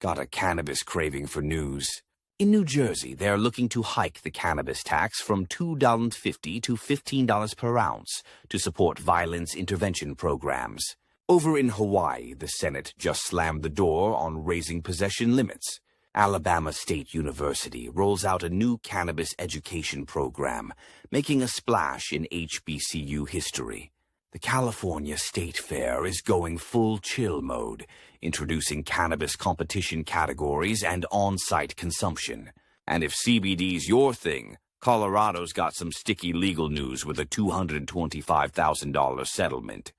Got a cannabis craving for news. In New Jersey, they're looking to hike the cannabis tax from $2.50 to $15 per ounce to support violence intervention programs. Over in Hawaii, the Senate just slammed the door on raising possession limits. Alabama State University rolls out a new cannabis education program, making a splash in HBCU history. The California State Fair is going full chill mode, introducing cannabis competition categories and on-site consumption. And if CBD's your thing, Colorado's got some sticky legal news with a $225,000 settlement.